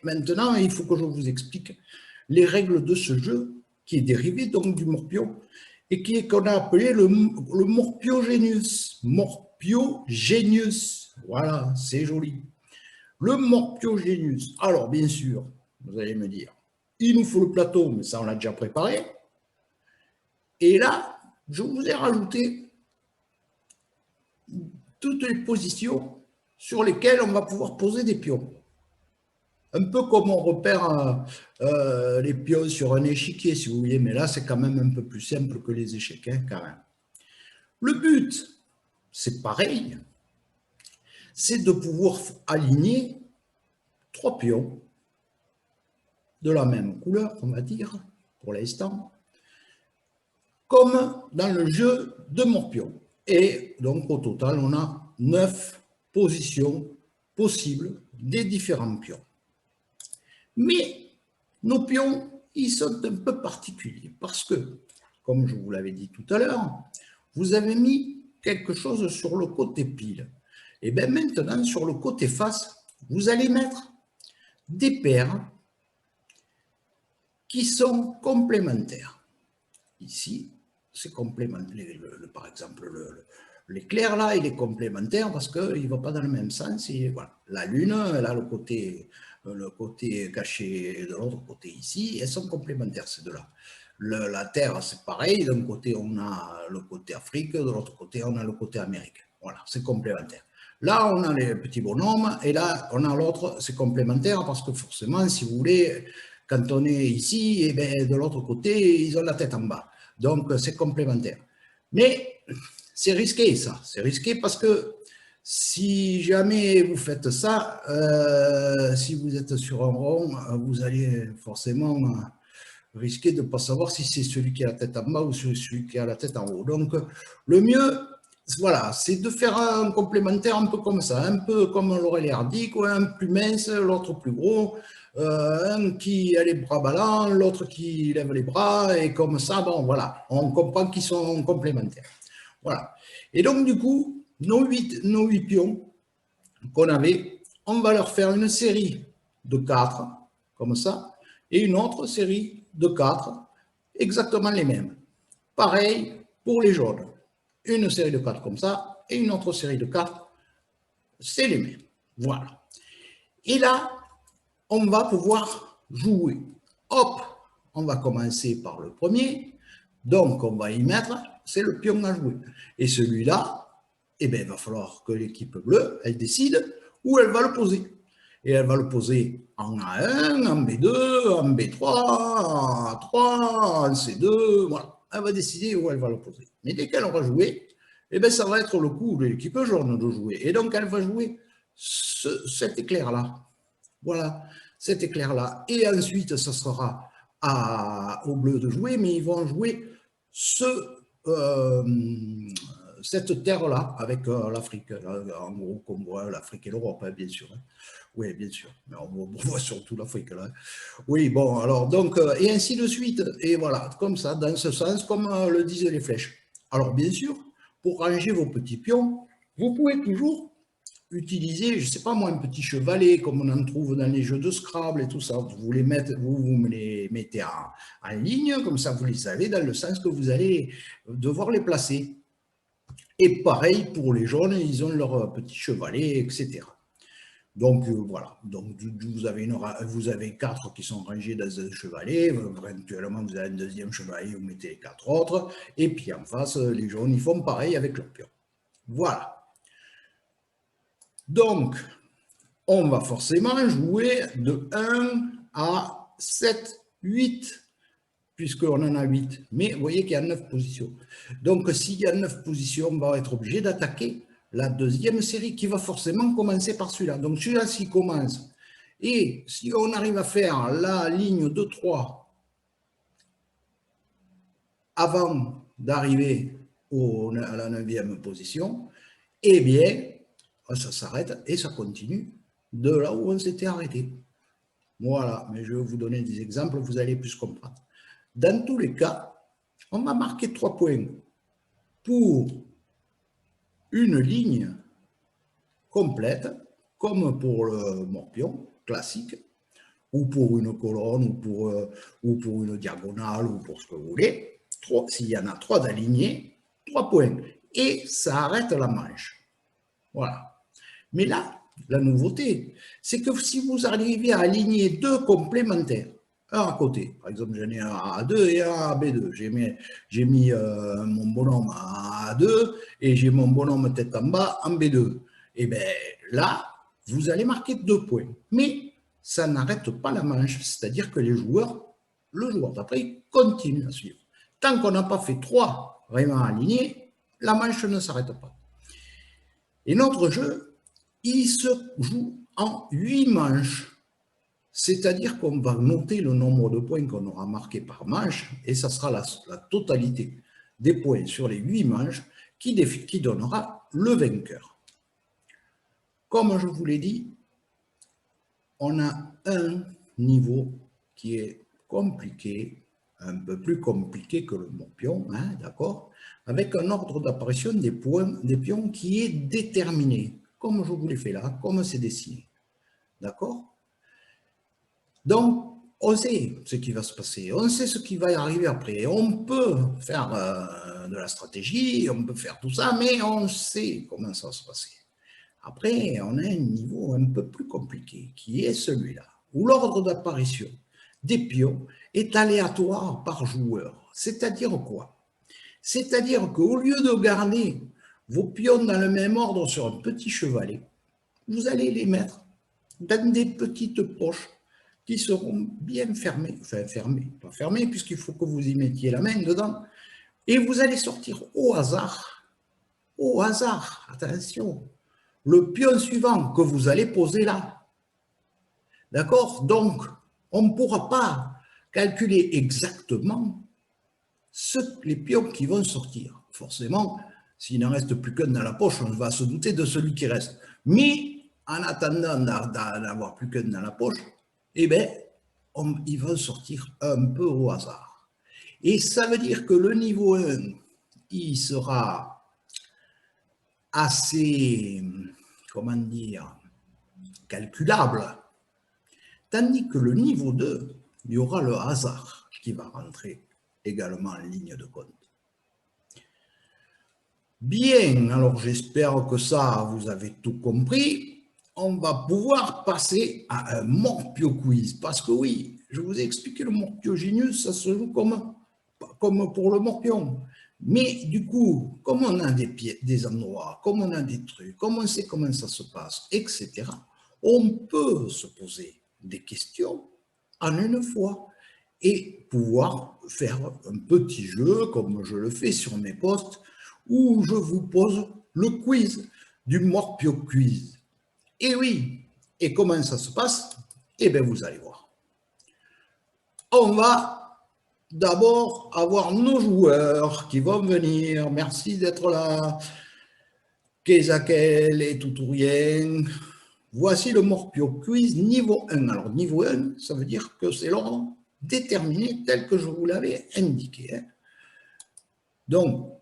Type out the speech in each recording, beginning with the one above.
maintenant, il faut que je vous explique les règles de ce jeu, qui est dérivé donc du morpion, et qu'on a appelé le morpiogenius. Morpiogenius, voilà, c'est joli. Le morpiogenius. Alors, bien sûr, vous allez me dire, il nous faut le plateau, mais ça, on l'a déjà préparé. Et là, je vous ai rajouté toutes les positions sur lesquelles on va pouvoir poser des pions. Un peu comme on repère les pions sur un échiquier, si vous voulez, mais là, c'est quand même un peu plus simple que les échecs, hein, quand même. Le but, c'est pareil, c'est de pouvoir aligner 3 pions de la même couleur, on va dire, pour l'instant, comme dans le jeu de morpion. Et donc, au total, on a 9 positions possibles des différents pions. Mais nos pions, ils sont un peu particuliers parce que, comme je vous l'avais dit tout à l'heure, vous avez mis quelque chose sur le côté pile. Et bien maintenant, sur le côté face, vous allez mettre des paires qui sont complémentaires. Ici, c'est complémentaire. Par exemple, l'éclair là, il est complémentaire parce qu'il ne va pas dans le même sens. Et voilà. La lune, elle a le côté caché de l'autre côté ici. Elles sont complémentaires, ces deux-là. La Terre, c'est pareil. D'un côté, on a le côté Afrique. De l'autre côté, on a le côté Amérique. Voilà, c'est complémentaire. Là, on a les petits bonhommes. Et là, on a l'autre, c'est complémentaire parce que forcément, si vous voulez, quand on est ici, et bien, de l'autre côté, ils ont la tête en bas. Donc, c'est complémentaire. Mais c'est risqué, ça. C'est risqué parce que si jamais vous faites ça, si vous êtes sur un rond, vous allez forcément risquer de ne pas savoir si c'est celui qui a la tête en bas ou celui qui a la tête en haut. Donc, le mieux, voilà, c'est de faire un complémentaire un peu comme ça, un peu comme Laurel et Hardy, quoi, un plus mince, l'autre plus gros, un qui a les bras ballants, l'autre qui lève les bras, et comme ça, bon, voilà, on comprend qu'ils sont complémentaires. Voilà. Et donc, du coup, nos 8 pions qu'on avait, on va leur faire une série de 4, comme ça, et une autre série de 4, exactement les mêmes. Pareil pour les jaunes. Une série de 4 comme ça, et une autre série de 4, c'est les mêmes. Voilà. Et là, on va pouvoir jouer. Hop, on va commencer par le premier. Donc, on va y mettre, c'est le pion à jouer. Et celui-là, eh bien, il va falloir que l'équipe bleue, elle décide où elle va le poser. Et elle va le poser en A1, en B2, en B3, en A3, en C2, voilà. Elle va décider où elle va le poser. Mais dès qu'elle aura joué, eh bien, ça va être le coup de l'équipe jaune de jouer. Et donc, elle va jouer cet éclair-là. Voilà, cet éclair-là. Et ensuite, ça sera au bleu de jouer, mais ils vont jouer cette terre-là avec l'Afrique. En gros, qu'on voit l'Afrique et l'Europe, hein, bien sûr. Hein. Oui, bien sûr. Mais on voit surtout l'Afrique, là. Oui, bon, alors, donc, et ainsi de suite. Et voilà, comme ça, dans ce sens, comme le disent les flèches. Alors, bien sûr, pour ranger vos petits pions, vous pouvez toujours utiliser, je ne sais pas moi, un petit chevalet comme on en trouve dans les jeux de Scrabble et tout ça. Vous me les mettez en ligne, comme ça vous les savez dans le sens que vous allez devoir les placer. Et pareil pour les jaunes, ils ont leur petit chevalet, etc. Donc voilà, donc vous avez 4 qui sont rangés dans un chevalet, éventuellement vous avez un deuxième chevalet, vous mettez les 4 autres, et puis en face, les jaunes, ils font pareil avec leur pion. Voilà. Donc, on va forcément jouer de 1 à 7, 8, puisqu'on en a 8. Mais vous voyez qu'il y a 9 positions. Donc, s'il y a 9 positions, on va être obligé d'attaquer la deuxième série qui va forcément commencer par celui-là. Donc, celui-là, s'il commence, et si on arrive à faire la ligne de 3 avant d'arriver à la 9e position, eh bien, ça s'arrête et ça continue de là où on s'était arrêté. Voilà, mais je vais vous donner des exemples, vous allez plus comprendre. Dans tous les cas, on va marquer 3 points pour une ligne complète, comme pour le morpion classique. ou pour une colonne, ou pour une diagonale, ou pour ce que vous voulez. S'il y en a 3 d'alignés, 3 points. Et ça arrête la manche. Voilà. Mais là, la nouveauté, c'est que si vous arrivez à aligner 2 complémentaires, un à côté, par exemple, j'en ai un à A2 et un à B2. J'ai mis mon bonhomme à A2 et j'ai mon bonhomme tête en bas en B2. Et bien là, vous allez marquer 2 points. Mais ça n'arrête pas la manche, c'est-à-dire que le joueur d'après, continue à suivre. Tant qu'on n'a pas fait 3 vraiment alignés, la manche ne s'arrête pas. Et notre jeu, il se joue en 8 manches. C'est-à-dire qu'on va noter le nombre de points qu'on aura marqué par manche, et ça sera la totalité des points sur les 8 manches qui donnera le vainqueur. Comme je vous l'ai dit, on a un niveau qui est compliqué, un peu plus compliqué que le morpion, hein, d'accord, avec un ordre d'apparition des pions qui est déterminé, comme je vous l'ai fait là, comme c'est dessiné. D'accord? Donc, on sait ce qui va se passer, on sait ce qui va y arriver après. On peut faire de la stratégie, on peut faire tout ça, mais on sait comment ça va se passer. Après, on a un niveau un peu plus compliqué, qui est celui-là, où l'ordre d'apparition des pions est aléatoire par joueur. C'est-à-dire quoi? C'est-à-dire qu'au lieu de garder vos pions dans le même ordre sur un petit chevalet, vous allez les mettre dans des petites poches qui seront bien fermées, enfin fermées, pas fermées, puisqu'il faut que vous y mettiez la main dedans, et vous allez sortir au hasard, attention, le pion suivant que vous allez poser là. D'accord? Donc, on ne pourra pas calculer exactement les pions qui vont sortir. Forcément, s'il n'en reste plus qu'un dans la poche, on va se douter de celui qui reste. Mais en attendant d'avoir plus qu'un dans la poche, eh bien, ils vont sortir un peu au hasard. Et ça veut dire que le niveau 1, il sera assez, comment dire, calculable. Tandis que le niveau 2, il y aura le hasard qui va rentrer également en ligne de compte. Bien, alors j'espère que ça, vous avez tout compris. On va pouvoir passer à un Morpio Quiz. Parce que oui, je vous ai expliqué le Morpio Genius, ça se joue comme pour le Morpion. Mais du coup, comme on a des endroits, comme on a des trucs, comme on sait comment ça se passe, etc., on peut se poser des questions en une fois et pouvoir faire un petit jeu, comme je le fais sur mes posts, où je vous pose le quiz du Morpio Quiz. Et oui, et comment ça se passe? Eh bien, vous allez voir. On va d'abord avoir nos joueurs qui vont venir. Merci d'être là. Kezakel et Toutourien. Voici le Morpio Quiz niveau 1. Alors, niveau 1, ça veut dire que c'est l'ordre déterminé tel que je vous l'avais indiqué. Hein. Donc,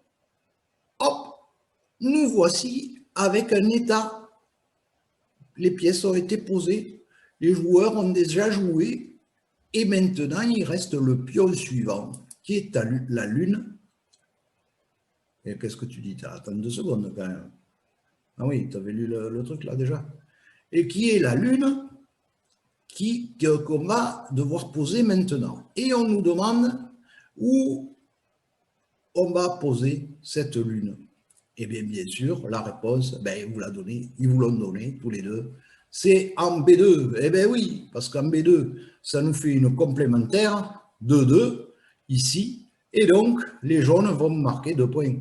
hop, nous voici avec un état. Les pièces ont été posées, les joueurs ont déjà joué, et maintenant, il reste le pion suivant, qui est la Lune. Et qu'est-ce que tu dis? Attends 2 secondes quand même. Ah oui, tu avais lu le truc là déjà. Et qui est la Lune qu'on va devoir poser maintenant. Et on nous demande où on va poser cette Lune. Et bien sûr, la réponse, ben, ils vous l'ont donné tous les deux. C'est en B2. Eh bien oui, parce qu'en B2, ça nous fait une complémentaire de 2 ici. Et donc, les jaunes vont marquer 2 points.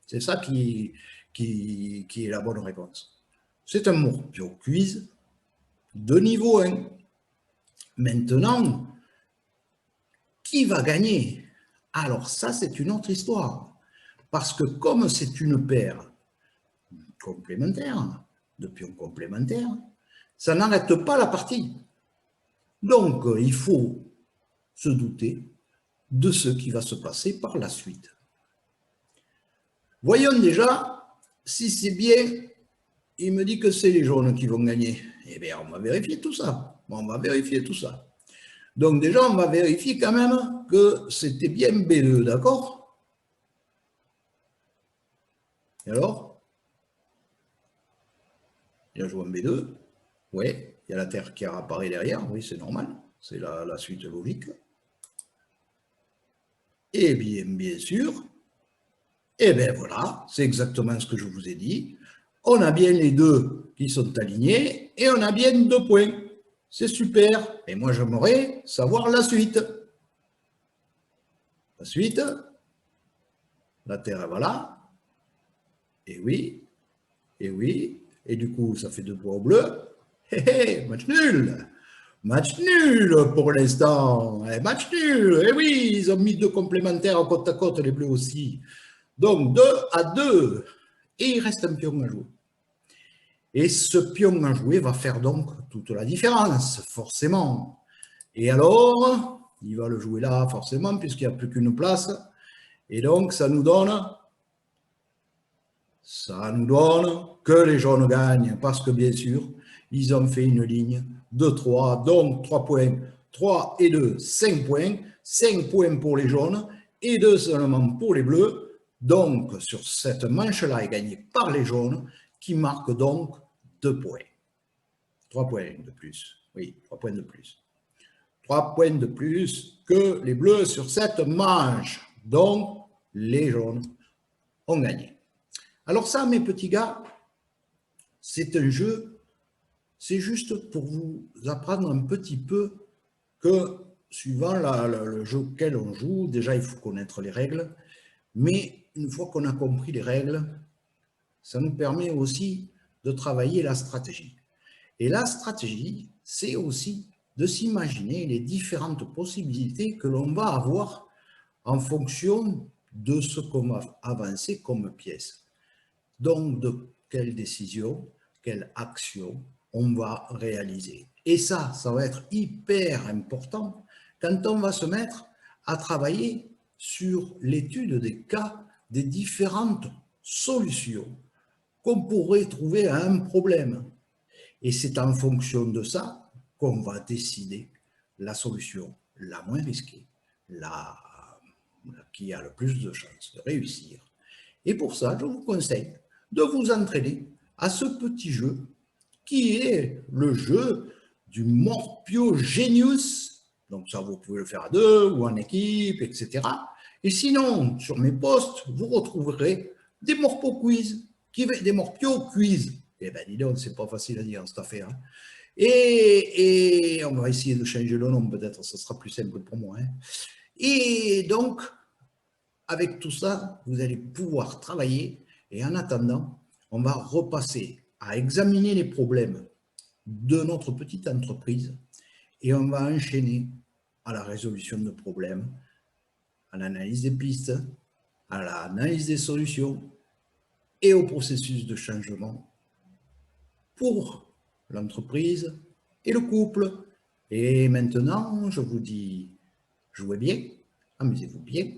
C'est ça qui est la bonne réponse. C'est un Morpio Quiz de niveau 1. Maintenant, qui va gagner? Alors ça, c'est une autre histoire. Parce que comme c'est une paire complémentaire, de pions complémentaires, ça n'arrête pas la partie. Donc, il faut se douter de ce qui va se passer par la suite. Voyons déjà si c'est bien. Il me dit que c'est les jaunes qui vont gagner. Eh bien, on va vérifier tout ça. On va vérifier tout ça. Donc déjà, on va vérifier quand même que c'était bien B2, d'accord? Et alors? Il a joué en B2. Oui, il y a la terre qui apparaît derrière. Oui, c'est normal. C'est la suite logique. Et bien sûr, et bien voilà, c'est exactement ce que je vous ai dit. On a bien les deux qui sont alignés et on a bien 2 points. C'est super. Et moi, j'aimerais savoir la suite. La suite, la terre, elle va là. Et oui, et oui. Et du coup, ça fait 2 points au bleu. Hé hé, match nul. Match nul pour l'instant. Match nul. Et oui, ils ont mis 2 complémentaires côte à côte, les bleus aussi. Donc 2-2. Et il reste un pion à jouer. Et ce pion à jouer va faire donc toute la différence, forcément. Et alors, il va le jouer là, forcément, puisqu'il n'y a plus qu'une place. Et donc, ça nous donne que les jaunes gagnent, parce que bien sûr, ils ont fait une ligne de 3, donc 3 points. 3 et 2, 5 points. 5 points pour les jaunes et 2 seulement pour les bleus. Donc, sur cette manche-là est gagnée par les jaunes, qui marquent donc 2 points. 3 points de plus. Oui, 3 points de plus. 3 points de plus que les bleus sur cette manche. Donc, les jaunes ont gagné. Alors ça, mes petits gars, c'est un jeu, c'est juste pour vous apprendre un petit peu que, suivant le jeu auquel on joue, déjà, il faut connaître les règles, mais une fois qu'on a compris les règles, ça nous permet aussi de travailler la stratégie. Et la stratégie, c'est aussi de s'imaginer les différentes possibilités que l'on va avoir en fonction de ce qu'on va avancer comme pièce. Donc, de quelle décision, quelle action on va réaliser. Et ça va être hyper important quand on va se mettre à travailler sur l'étude des cas, des différentes solutions qu'on pourrait trouver à un problème. Et c'est en fonction de ça qu'on va décider la solution la moins risquée, qui a le plus de chances de réussir. Et pour ça, je vous conseille de vous entraîner à ce petit jeu qui est le jeu du Morpio Genius. Donc ça, vous pouvez le faire à 2 ou en équipe, etc. Et sinon, sur mes posts, vous retrouverez des Morpio Quiz, des Morpio Quiz. Eh bien, dis donc, c'est pas facile à dire, cette affaire. Hein. Et on va essayer de changer le nom, peut-être, ce sera plus simple pour moi. Hein. Et donc, avec tout ça, vous allez pouvoir travailler. Et en attendant, on va repasser à examiner les problèmes de notre petite entreprise et on va enchaîner à la résolution de problèmes, à l'analyse des pistes, à l'analyse des solutions et au processus de changement pour l'entreprise et le couple. Et maintenant, je vous dis, jouez bien, amusez-vous bien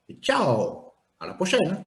et ciao, à la prochaine.